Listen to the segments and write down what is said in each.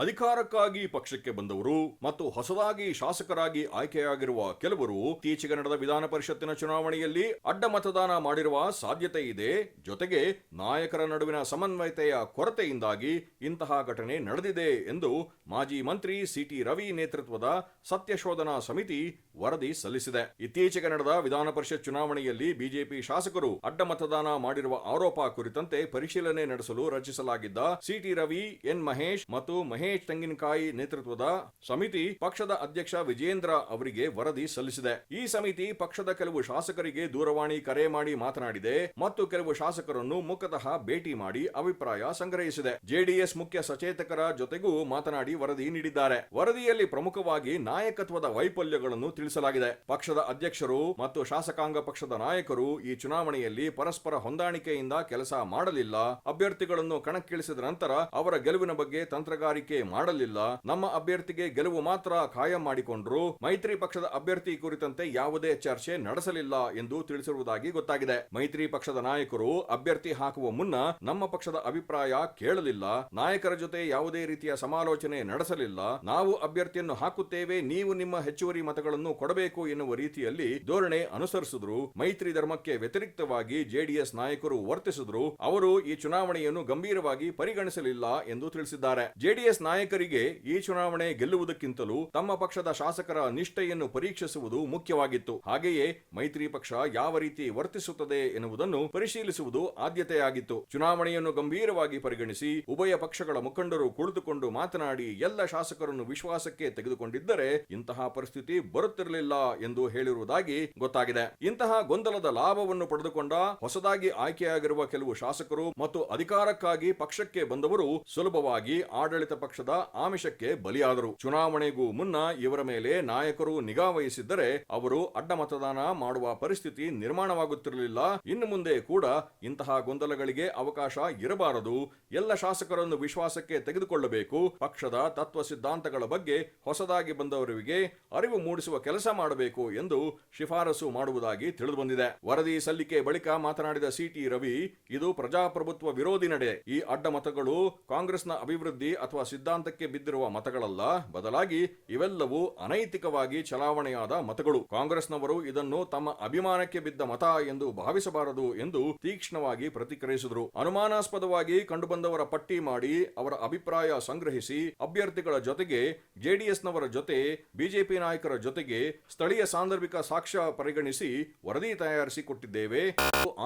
ಅಧಿಕಾರಕ್ಕಾಗಿ ಪಕ್ಷಕ್ಕೆ ಬಂದವರು ಮತ್ತು ಹೊಸದಾಗಿ ಶಾಸಕರಾಗಿ ಆಯ್ಕೆಯಾಗಿರುವ ಕೆಲವರು ಇತ್ತೀಚೆಗೆ ನಡೆದ ವಿಧಾನ ಪರಿಷತ್ತಿನ ಚುನಾವಣೆಯಲ್ಲಿ ಅಡ್ಡ ಮತದಾನ ಮಾಡಿರುವ ಸಾಧ್ಯತೆ ಇದೆ. ಜೊತೆಗೆ ನಾಯಕರ ನಡುವಿನ ಸಮನ್ವಯತೆಯ ಕೊರತೆಯಿಂದಾಗಿ ಇಂತಹ ಘಟನೆ ನಡೆದಿದೆ ಎಂದು ಮಾಜಿ ಮಂತ್ರಿ ಸಿಟಿ ರವಿ ನೇತೃತ್ವದ ಸತ್ಯಶೋಧನಾ ಸಮಿತಿ ವರದಿ ಸಲ್ಲಿಸಿದೆ. ಇತ್ತೀಚೆಗೆ ನಡೆದ ವಿಧಾನ ಪರಿಷತ್ ಚುನಾವಣೆಯಲ್ಲಿ ಬಿಜೆಪಿ ಶಾಸಕರು ಅಡ್ಡ ಮತದಾನ ಮಾಡಿರುವ ಆರೋಪ ಕುರಿತಂತೆ ಪರಿಶೀಲನೆ ನಡೆಸಲು ರಚಿಸಲಾಗಿದ್ದ ಸಿಟಿ ರವಿ, ಎನ್ ಮಹೇಶ್ ಮತ್ತು ಮಹೇಶ್ ತೆಂಗಿನಕಾಯಿ ನೇತೃತ್ವದ ಸಮಿತಿ ಪಕ್ಷದ ಅಧ್ಯಕ್ಷ ವಿಜೇಂದ್ರ ಅವರಿಗೆ ವರದಿ ಸಲ್ಲಿಸಿದೆ. ಈ ಸಮಿತಿ ಪಕ್ಷದ ಕೆಲವು ಶಾಸಕರಿಗೆ ದೂರವಾಣಿ ಕರೆ ಮಾಡಿ ಮಾತನಾಡಿದೆ ಮತ್ತು ಕೆಲವು ಶಾಸಕರನ್ನು ಮುಖತಃ ಭೇಟಿ ಮಾಡಿ ಅಭಿಪ್ರಾಯ ಸಂಗ್ರಹಿಸಿದೆ. ಜೆಡಿಎಸ್ ಮುಖ್ಯ ಸಚೇತಕರ ಜೊತೆಗೂ ಮಾತನಾಡಿ ವರದಿ ನೀಡಿದ್ದಾರೆ. ವರದಿಯಲ್ಲಿ ಪ್ರಮುಖವಾಗಿ ನಾಯಕತ್ವದ ವೈಫಲ್ಯಗಳನ್ನು ತಿಳಿಸಲಾಗಿದೆ. ಪಕ್ಷದ ಅಧ್ಯಕ್ಷರು ಮತ್ತು ಶಾಸಕಾಂಗ ಪಕ್ಷದ ನಾಯಕರು ಈ ಚುನಾವಣೆಯಲ್ಲಿ ಪರಸ್ಪರ ಹೊಂದಾಣಿಕೆಯಿಂದ ಕೆಲಸ ಮಾಡಲಿಲ್ಲ. ಅಭ್ಯರ್ಥಿಗಳನ್ನು ಕಣಕ್ಕಿಳಿಸಿದ ನಂತರ ಅವರ ಗೆಲುವಿನ ಬಗ್ಗೆ ತಂತ್ರಗಾರಿಕೆ ಮಾಡಲಿಲ್ಲ. ನಮ್ಮ ಅಭ್ಯರ್ಥಿಗೆ ಗೆಲುವು ಮಾತ್ರ ಖಾಯಂ ಮಾಡಿಕೊಂಡ್ರು. ಮೈತ್ರಿ ಪಕ್ಷದ ಅಭ್ಯರ್ಥಿ ಕುರಿತಂತೆ ಯಾವುದೇ ಚರ್ಚೆ ನಡೆಸಲಿಲ್ಲ ಎಂದು ತಿಳಿಸಿರುವುದಾಗಿ ಗೊತ್ತಾಗಿದೆ. ಮೈತ್ರಿ ಪಕ್ಷದ ನಾಯಕರು ಅಭ್ಯರ್ಥಿ ಹಾಕುವ ಮುನ್ನ ನಮ್ಮ ಪಕ್ಷದ ಅಭಿಪ್ರಾಯ ಕೇಳಲಿಲ್ಲ. ನಾಯಕರ ಜೊತೆ ಯಾವುದೇ ರೀತಿಯ ಸಮಾಲೋಚನೆ ನಡೆಸಲಿಲ್ಲ. ನಾವು ಅಭ್ಯರ್ಥಿಯನ್ನು ಹಾಕುತ್ತೇವೆ, ನೀವು ನಿಮ್ಮ ಹೆಚ್ಚುವರಿ ಮತಗಳನ್ನು ಕೊಡಬೇಕು ಎನ್ನುವ ರೀತಿಯಲ್ಲಿ ಧೋರಣೆ ಅನುಸರಿಸಿದ್ರು. ಮೈತ್ರಿ ಧರ್ಮಕ್ಕೆ ವ್ಯತಿರಿಕ್ತವಾಗಿ ಜೆಡಿಎಸ್ ನಾಯಕರು ವರ್ತಿಸಿದ್ರು. ಅವರು ಈ ಚುನಾವಣೆಯನ್ನು ಗಂಭೀರವಾಗಿ ಪರಿಗಣಿಸಲಿಲ್ಲ ಎಂದು ತಿಳಿಸಿದ್ದಾರೆ. ಜೆಡಿಎಸ್ ನಾಯಕರಿಗೆ ಈ ಚುನಾವಣೆ ಗೆಲ್ಲುವುದಕ್ಕಿಂತಲೂ ತಮ್ಮ ಪಕ್ಷದ ಶಾಸಕರ ನಿಷ್ಠೆಯನ್ನು ಪರೀಕ್ಷಿಸುವುದು ಮುಖ್ಯವಾಗಿತ್ತು. ಹಾಗೆಯೇ ಮೈತ್ರಿ ಪಕ್ಷ ಯಾವ ರೀತಿ ವರ್ತಿಸುತ್ತದೆ ಎನ್ನುವುದನ್ನು ಪರಿಶೀಲಿಸುವುದು ಆದ್ಯತೆಯಾಗಿತ್ತು. ಚುನಾವಣೆಯನ್ನು ಗಂಭೀರವಾಗಿ ಪರಿಗಣಿಸಿ ಉಭಯ ಪಕ್ಷಗಳ ಮುಖಂಡರು ಕುಳಿತುಕೊಂಡು ಮಾತನಾಡಿ ಎಲ್ಲ ಶಾಸಕರನ್ನು ವಿಶ್ವಾಸಕ್ಕೆ ತೆಗೆದುಕೊಂಡಿದ್ದರೆ ಇಂತಹ ಪರಿಸ್ಥಿತಿ ಬರುತ್ತಿರಲಿಲ್ಲ ಎಂದು ಹೇಳಿರುವುದಾಗಿ ಗೊತ್ತಾಗಿದೆ. ಇಂತಹ ಗೊಂದಲದ ಲಾಭವನ್ನು ಪಡೆದುಕೊಂಡ ಹೊಸದಾಗಿ ಆಯ್ಕೆಯಾಗಿರುವ ಕೆಲವು ಶಾಸಕರು ಮತ್ತು ಅಧಿಕಾರಕ್ಕಾಗಿ ಪಕ್ಷಕ್ಕೆ ಬಂದವರು ಸುಲಭವಾಗಿ ಆಡಳಿತ ಪಕ್ಷದ ಆಮಿಷಕ್ಕೆ ಬಲಿಯಾದರು. ಚುನಾವಣೆಗೂ ಮುನ್ನ ಇವರ ಮೇಲೆ ನಾಯಕರು ನಿಗಾ ವಹಿಸಿದ್ದರೆ ಅವರು ಅಡ್ಡ ಮತದಾನ ಮಾಡುವ ಪರಿಸ್ಥಿತಿ ನಿರ್ಮಾಣವಾಗುತ್ತಿರಲಿಲ್ಲ. ಇನ್ನು ಮುಂದೆ ಕೂಡ ಇಂತಹ ಗೊಂದಲಗಳಿಗೆ ಅವಕಾಶ ಇರಬಾರದು. ಎಲ್ಲ ಶಾಸಕರನ್ನು ವಿಶ್ವಾಸಕ್ಕೆ ತೆಗೆದುಕೊಳ್ಳಬೇಕು. ಪಕ್ಷದ ತತ್ವ ಸಿದ್ಧಾಂತಗಳ ಬಗ್ಗೆ ಹೊಸದಾಗಿ ಬಂದವರಿಗೆ ಅರಿವು ಮೂಡಿಸುವ ಕೆಲಸ ಮಾಡಬೇಕು ಎಂದು ಶಿಫಾರಸು ಮಾಡುವುದಾಗಿ ತಿಳಿದುಬಂದಿದೆ. ವರದಿ ಸಲ್ಲಿಕೆ ಬಳಿಕ ಮಾತನಾಡಿದ ಸಿಟಿ ರವಿ, ಇದು ಪ್ರಜಾಪ್ರಭುತ್ವ ವಿರೋಧಿ ನಡೆ. ಈ ಅಡ್ಡ ಮತಗಳು ಕಾಂಗ್ರೆಸ್ನ ಅಭಿವೃದ್ಧಿ ಅಥವಾ ಸಿದ್ಧಾಂತಕ್ಕೆ ಬಿದ್ದಿರುವ ಮತಗಳಲ್ಲ. ಬದಲಾಗಿ ಇವೆಲ್ಲವೂ ಅನೈತಿಕವಾಗಿ ಚಲಾವಣೆಯಾದ ಮತಗಳು. ಕಾಂಗ್ರೆಸ್ನವರು ಇದನ್ನು ತಮ್ಮ ಅಭಿಮಾನಕ್ಕೆ ಬಿದ್ದ ಮತ ಎಂದು ಭಾವಿಸಬಾರದು ಎಂದು ತೀಕ್ಷ್ಣವಾಗಿ ಪ್ರತಿಕ್ರಿಯಿಸಿದರು. ಅನುಮಾನಾಸ್ಪದವಾಗಿ ಕಂಡುಬಂದವರ ಪಟ್ಟಿ ಮಾಡಿ ಅವರ ಅಭಿಪ್ರಾಯ ಸಂಗ್ರಹಿಸಿ ಅಭ್ಯರ್ಥಿಗಳ ಜೊತೆಗೆ ಜೆಡಿಎಸ್ನವರ ಜೊತೆ ಬಿಜೆಪಿ ನಾಯಕರ ಜೊತೆಗೆ ಸ್ಥಳೀಯ ಸಾಂದರ್ಭಿಕ ಸಾಕ್ಷ್ಯ ಪರಿಗಣಿಸಿ ವರದಿ ತಯಾರಿಸಿ ಕೊಟ್ಟಿದ್ದೇವೆ.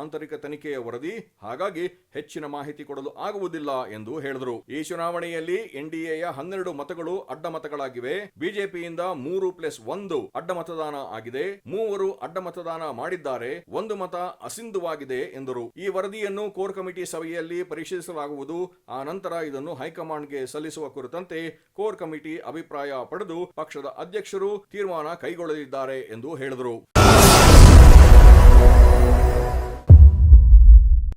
ಆಂತರಿಕ ತನಿಖೆಯ ವರದಿ, ಹಾಗಾಗಿ ಹೆಚ್ಚಿನ ಮಾಹಿತಿ ಕೊಡಲು ಆಗುವುದಿಲ್ಲ ಎಂದು ಹೇಳಿದರು. ಈ ಚುನಾವಣೆಯಲ್ಲಿ ಎನ್ಡಿಎಯ 12 ಮತಗಳು ಅಡ್ಡ ಮತಗಳಾಗಿವೆ. ಬಿಜೆಪಿಯಿಂದ 3+1 ಅಡ್ಡ ಮತದಾನ ಆಗಿದೆ. 3 ಅಡ್ಡ ಮತದಾನ ಮಾಡಿದ್ದಾರೆ. 1 ಮತ ಅಸಿಂಧುವಾಗಿದೆ ಎಂದರು. ಈ ವರದಿಯನ್ನು ಕೋರ್ ಕಮಿಟಿ ಸಭೆಯಲ್ಲಿ ಪರಿಶೀಲಿಸಲಾಗುವುದು. ಆ ನಂತರ ಇದನ್ನು ಹೈಕಮಾಂಡ್ಗೆ ಸಲ್ಲಿಸುವ ಕುರಿತಂತೆ ಕೋರ್ ಕಮಿಟಿ ಅಭಿಪ್ರಾಯ ಪಡೆದು ಪಕ್ಷದ ಅಧ್ಯಕ್ಷರು ತೀರ್ಮಾನ ಕೈಗೊಳ್ಳಲಿದ್ದಾರೆ ಎಂದು ಹೇಳಿದರು.